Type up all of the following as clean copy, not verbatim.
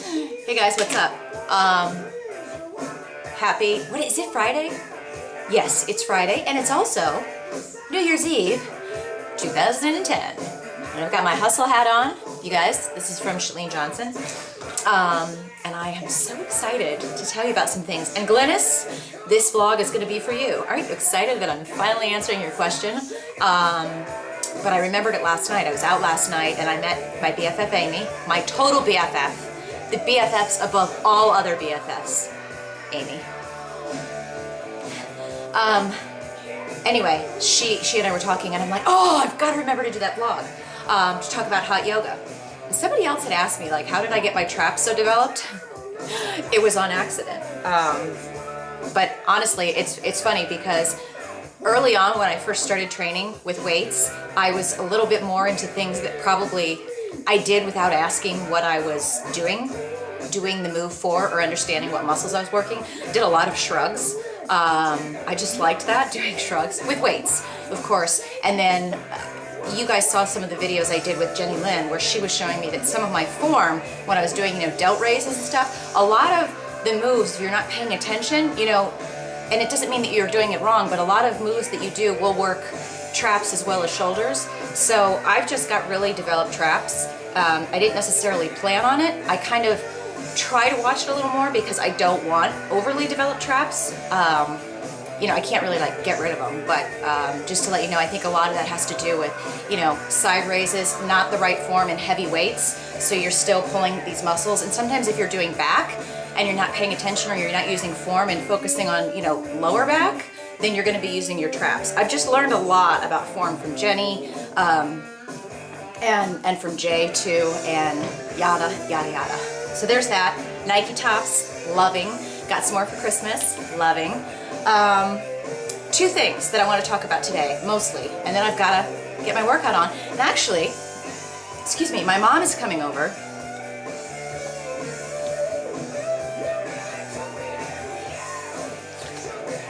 Hey guys, what's up? What is it, Friday? Yes, it's Friday, and it's also New Year's Eve 2010. And I've got my hustle hat on. You guys, this is from Chalene Johnson. And I am so excited to tell you about some things. And Glennis, this vlog is going to be for you. Aren't you excited that I'm finally answering your question? But I remembered it last night. I was out last night and I met my BFF Amy, my total BFF. The BFFs above all other BFFs. Amy. Anyway, she and I were talking and I'm like, oh, I've got to remember to do that vlog to talk about hot yoga. And somebody else had asked me, like, how did I get my traps so developed? It was on accident. But honestly, it's funny because early on when I first started training with weights, I was a little bit more into things that probably I did without asking what I was doing the move for or understanding what muscles I was working. Did a lot of shrugs. I just liked that, doing shrugs with weights, of course. And then you guys saw some of the videos I did with Jenny Lynn where she was showing me that some of my form when I was doing, delt raises and stuff, a lot of the moves, if you're not paying attention, and it doesn't mean that you're doing it wrong, but a lot of moves that you do will work traps as well as shoulders. So I've just got really developed traps. I didn't necessarily plan on it. I kind of try to watch it a little more because I don't want overly developed traps. I can't really get rid of them, but just to let you know, I think a lot of that has to do with, side raises, not the right form and heavy weights. So you're still pulling these muscles. And sometimes if you're doing back and you're not paying attention or you're not using form and focusing on, lower back, then you're going to be using your traps. I've just learned a lot about form from Jenny and from Jay too, and yada, yada, yada. So there's that. Nike tops, loving. Got some more for Christmas, loving. Two things that I want to talk about today, mostly, and then I've got to get my workout on. And actually, excuse me, my mom is coming over.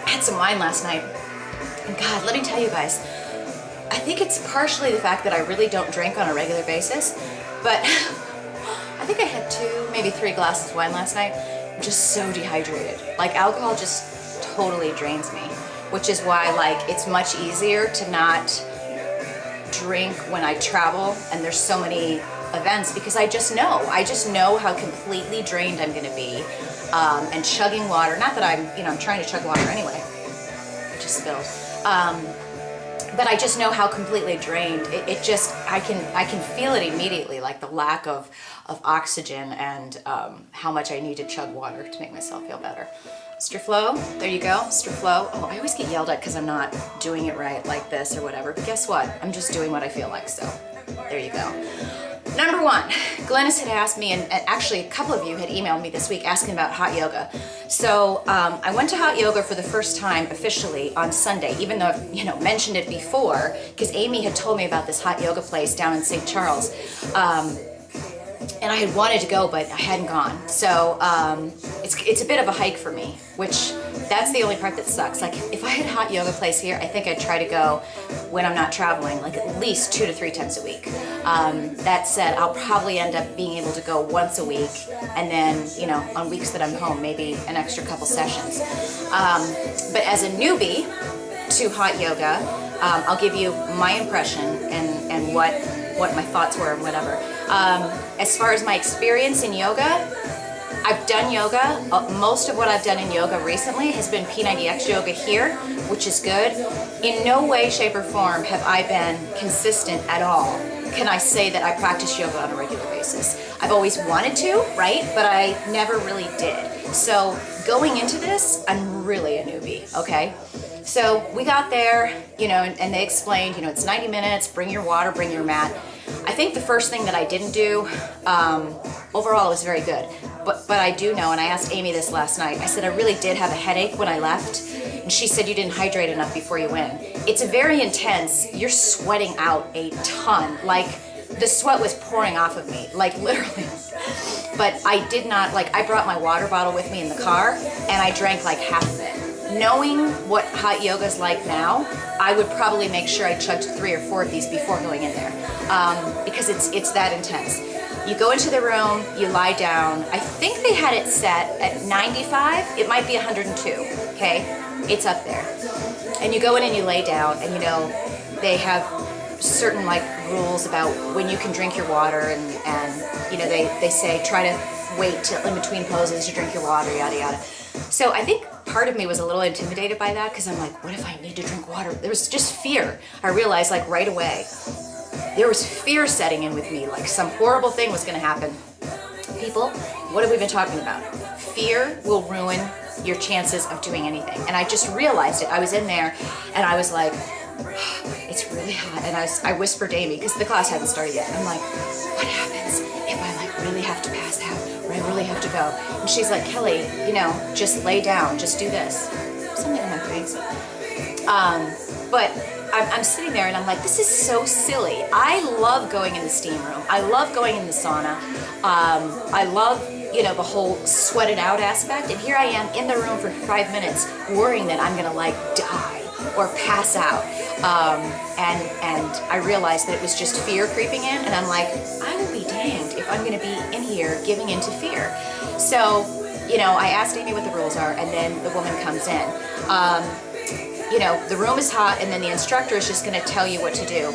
I had some wine last night, and God, let me tell you guys, I think it's partially the fact that I really don't drink on a regular basis, but I think I had 2, maybe 3 glasses of wine last night. I'm just so dehydrated. Alcohol just totally drains me, which is why it's much easier to not drink when I travel and there's so many events, because I just know how completely drained I'm gonna be. And chugging water, not that I'm trying to chug water anyway, just spilled. But I just know how completely drained. I can feel it immediately, the lack of oxygen and how much I need to chug water to make myself feel better. Mr. Flo, there you go, Mr. Flo. Oh, I always get yelled at because I'm not doing it right like this or whatever, but guess what? I'm just doing what I feel like, so there you go. Number 1, Glennis had asked me, and actually a couple of you had emailed me this week asking about hot yoga. So I went to hot yoga for the first time officially on Sunday, even though I've mentioned it before, because Amy had told me about this hot yoga place down in St. Charles. And I had wanted to go, but I hadn't gone. So it's a bit of a hike for me, which that's the only part that sucks. If I had a hot yoga place here, I think I'd try to go when I'm not traveling, at least 2 to 3 times a week. That said, I'll probably end up being able to go once a week, and then, on weeks that I'm home, maybe an extra couple sessions. But as a newbie to hot yoga, I'll give you my impression and what my thoughts were and whatever. As far as my experience in yoga, I've done yoga. Most of what I've done in yoga recently has been P90X yoga here, which is good. In no way, shape, or form have I been consistent at all. Can I say that I practice yoga on a regular basis? I've always wanted to, right? But I never really did. So going into this, I'm really a newbie, okay? So we got there, and they explained, it's 90 minutes, bring your water, bring your mat. I think the first thing that I didn't do, overall it was very good. But I do know, and I asked Amy this last night, I said I really did have a headache when I left, and she said you didn't hydrate enough before you went. It's very intense. You're sweating out a ton. The sweat was pouring off of me, literally. But I did not, I brought my water bottle with me in the car, and I drank half of it. Knowing what hot yoga is like now, I would probably make sure I chugged 3 or 4 of these before going in there, because it's that intense. You go into the room, you lie down. I think they had it set at 95. It might be 102, okay? It's up there. And you go in and you lay down, and you know, they have certain like rules about when you can drink your water, and you know, they say try to wait till in between poses to drink your water, yada yada. So I think part of me was a little intimidated by that, because I'm like, what if I need to drink water? There was just fear. I realized like right away, there was fear setting in with me, like some horrible thing was going to happen. People, what have we been talking about? Fear will ruin your chances of doing anything. And I just realized it. I was in there and I was like, it's really hot. And I whispered to Amy, because the class hadn't started yet. I'm like, what happens if I like really have to pass out, or I really have to go? And she's like, Kelly, you know, just lay down, just do this. Something on my face. But I'm sitting there and I'm like, this is so silly. I love going in the steam room. I love going in the sauna. I love, you know, the whole sweat it out aspect. And here I am in the room for 5 minutes worrying that I'm gonna like die or pass out. And I realized that it was just fear creeping in, and I'm like, I will be danged if I'm gonna be in here giving into fear. So, you know, I asked Amy what the rules are, and then the woman comes in. You know, the room is hot, and then the instructor is just going to tell you what to do.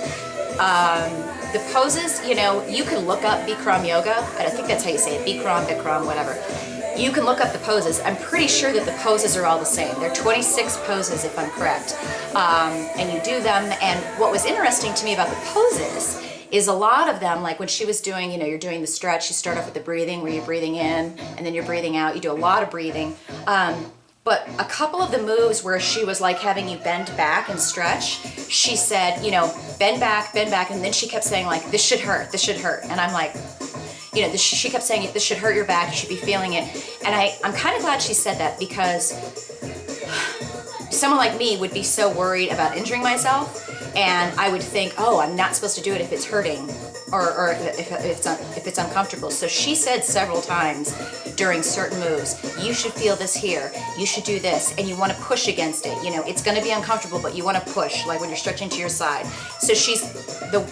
The poses, you know, you can look up Bikram yoga. I think that's how you say it, Bikram, whatever. You can look up the poses. I'm pretty sure that the poses are all the same. They're 26 poses, if I'm correct. And you do them, and what was interesting to me about the poses is a lot of them, like when she was doing, you know, you're doing the stretch, you start off with the breathing, where you're breathing in, and then you're breathing out. You do a lot of breathing. But a couple of the moves where she was like having you bend back and stretch, she said, you know, bend back, and then she kept saying like, this should hurt. And I'm like, you know, she kept saying, this should hurt your back, you should be feeling it. And I'm kind of glad she said that, because someone like me would be so worried about injuring myself, and I would think, oh, I'm not supposed to do it if it's hurting, or if it's uncomfortable. So she said several times during certain moves, you should feel this here, you should do this, and you want to push against it. You know, it's going to be uncomfortable, but you want to push, like when you're stretching to your side. So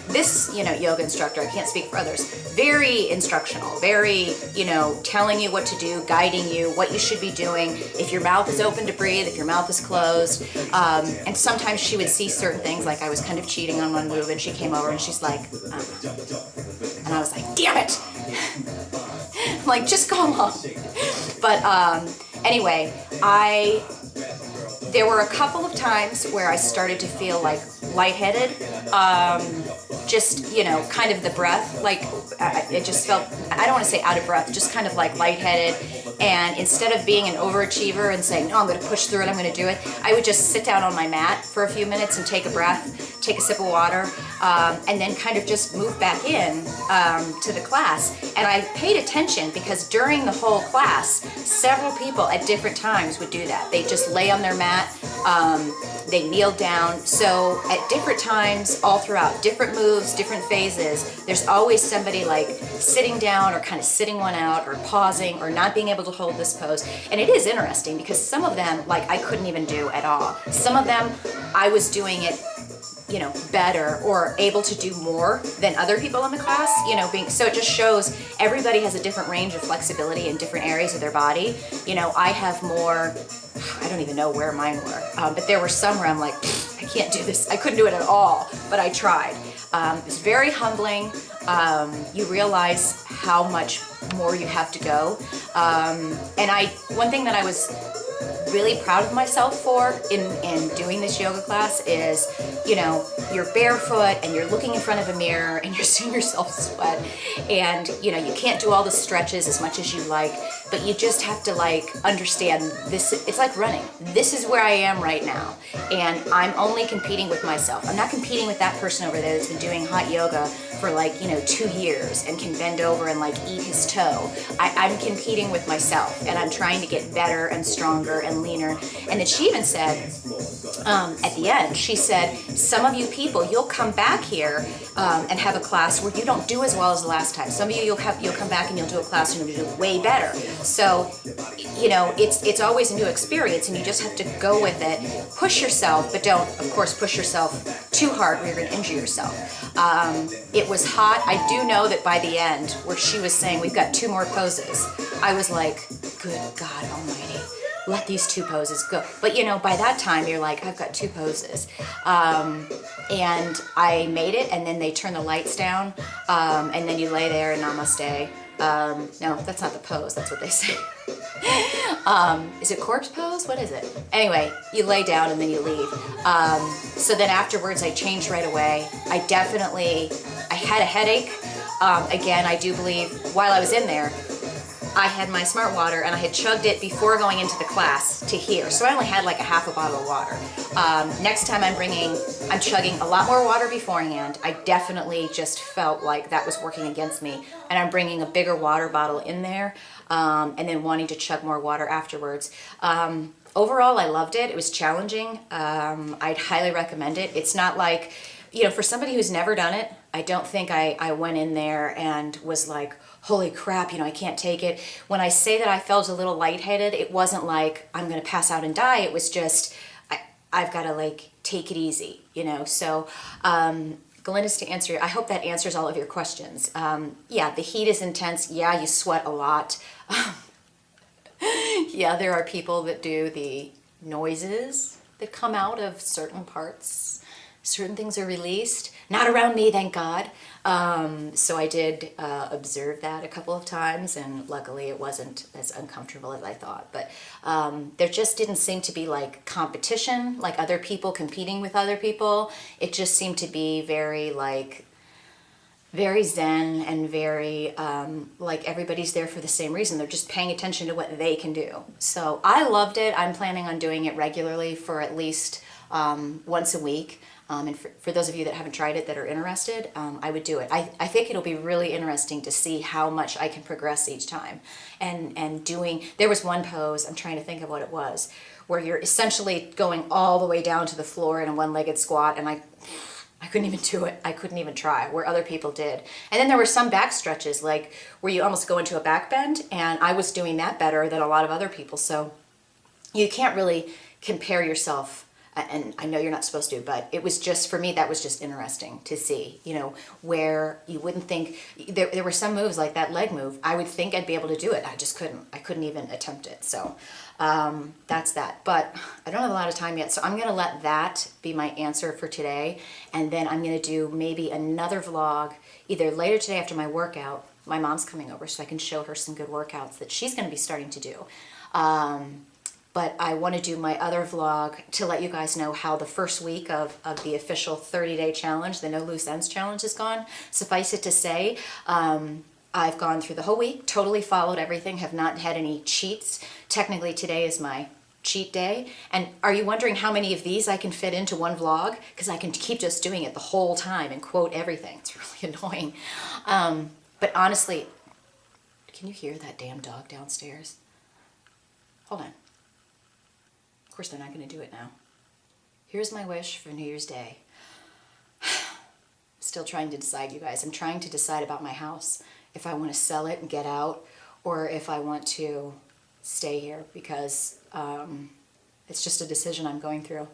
this, you know, yoga instructor, I can't speak for others, very instructional, very, you know, telling you what to do, guiding you, what you should be doing, if your mouth is open to breathe, if your mouth is closed. And sometimes she would see certain things, like I was kind of cheating on one move, and she came over and she's like, and I was like, damn it. I'm like, just go along. But anyway, there were a couple of times where I started to feel like lightheaded, just, you know, kind of the breath, like it just felt, I don't want to say out of breath, just kind of like lightheaded. And instead of being an overachiever and saying, no, I'm going to push through it, I'm going to do it, I would just sit down on my mat for a few minutes and take a breath, take a sip of water, and then kind of just move back in to the class. And I paid attention, because during the whole class, several people at different times would do that. They just lay on their mat, they kneel down. So at different times, all throughout, different moves, different phases, there's always somebody like sitting down or kind of sitting one out, or pausing, or not being able to hold this pose. And it is interesting, because some of them, like, I couldn't even do at all. Some of them, I was doing it, you know, better, or able to do more than other people in the class, you know, so it just shows everybody has a different range of flexibility in different areas of their body. You know, I have more, I don't even know where mine were, but there were some where I'm like, I can't do this. I couldn't do it at all, but I tried. It was very humbling. You realize how much more you have to go. And one thing that I was really proud of myself for in doing this yoga class is, you know, you're barefoot and you're looking in front of a mirror and you're seeing yourself sweat, and, you know, you can't do all the stretches as much as you like, but you just have to like understand this. It's like running. This is where I am right now, and I'm only competing with myself. I'm not competing with that person over there that's been doing hot yoga for like, you know, 2 years and can bend over and like eat his toe. I'm competing with myself, and I'm trying to get better and stronger and leaner. And then she even said, at the end, she said, some of you people, you'll come back here and have a class where you don't do as well as the last time. Some of you, you'll come back and you'll do a class and you'll do way better. So, you know, it's always a new experience, and you just have to go with it. Push yourself, but don't, of course, push yourself too hard where you're going to injure yourself. It was hot. I do know that by the end, where she was saying, we've got 2 more poses, I was like, good God almighty, let these 2 poses go. But you know, by that time, you're like, I've got 2 poses. And I made it, and then they turn the lights down, and then you lay there and namaste. No, that's not the pose, that's what they say. Is it corpse pose? What is it? Anyway, you lay down and then you leave. So then afterwards I changed right away. I had a headache. Again, I do believe while I was in there, I had my smart water and I had chugged it before going into the class to here. So I only had like a half a bottle of water. Next time I'm chugging a lot more water beforehand. I definitely just felt like that was working against me. And I'm bringing a bigger water bottle in there and then wanting to chug more water afterwards. Overall, I loved it. It was challenging. I'd highly recommend it. It's not like, you know, for somebody who's never done it, I don't think I went in there and was like, holy crap, you know, I can't take it. When I say that I felt a little lightheaded, it wasn't like I'm going to pass out and die. It was just, I've got to like take it easy, you know. So, Galinda's, to answer, I hope that answers all of your questions. Yeah, the heat is intense. Yeah, you sweat a lot. Yeah, there are people that do the noises that come out of certain parts. Certain things are released. Not around me, thank God. So I did observe that a couple of times, and luckily it wasn't as uncomfortable as I thought. But there just didn't seem to be like competition, like other people competing with other people. It just seemed to be very zen and very like everybody's there for the same reason. They're just paying attention to what they can do. So I loved it. I'm planning on doing it regularly for at least once a week. And for those of you that haven't tried it that are interested, I would do it. I think it'll be really interesting to see how much I can progress each time. And there was one pose, I'm trying to think of what it was, where you're essentially going all the way down to the floor in a one-legged squat, and I couldn't even do it. I couldn't even try, where other people did. And then there were some back stretches, like where you almost go into a back bend, and I was doing that better than a lot of other people. So you can't really compare yourself, and I know you're not supposed to, but it was just, for me, that was just interesting to see, you know, where you wouldn't think, there were some moves like that leg move, I would think I'd be able to do it. I just couldn't. I couldn't even attempt it. So that's that. But I don't have a lot of time yet, so I'm going to let that be my answer for today. And then I'm going to do maybe another vlog either later today after my workout. My mom's coming over, so I can show her some good workouts that she's going to be starting to do. But I want to do my other vlog to let you guys know how the first week of the official 30-day challenge, the No Loose Ends challenge, has gone. Suffice it to say, I've gone through the whole week, totally followed everything, have not had any cheats. Technically today is my cheat day. And are you wondering how many of these I can fit into one vlog? Because I can keep just doing it the whole time and quote everything. It's really annoying. But honestly, can you hear that damn dog downstairs? Hold on. Of course, they're not going to do it now. Here's my wish for New Year's Day. Still trying to decide, you guys. I'm trying to decide about my house. If I want to sell it and get out, or if I want to stay here, because it's just a decision I'm going through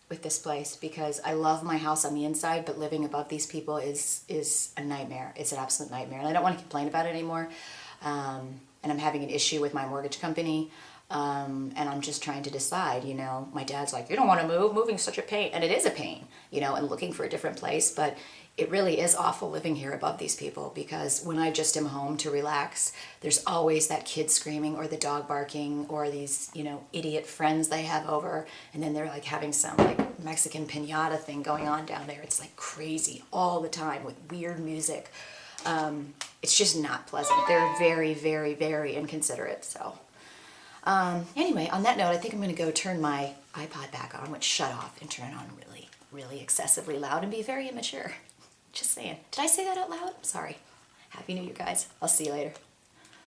with this place, because I love my house on the inside, but living above these people is a nightmare. It's an absolute nightmare, and I don't want to complain about it anymore. And I'm having an issue with my mortgage company. And I'm just trying to decide, you know, my dad's like, you don't want to move, moving's such a pain. And it is a pain, you know, and looking for a different place, but it really is awful living here above these people, because when I just am home to relax, there's always that kid screaming or the dog barking or these, you know, idiot friends they have over, and then they're like having some like Mexican piñata thing going on down there. It's like crazy all the time with weird music. It's just not pleasant. They're very, very, very inconsiderate, so... Anyway, on that note, I think I'm going to go turn my iPod back on, which shut off, and turn it on really, really excessively loud and be very immature. Just saying. Did I say that out loud? I'm sorry. Happy New Year, guys. I'll see you later.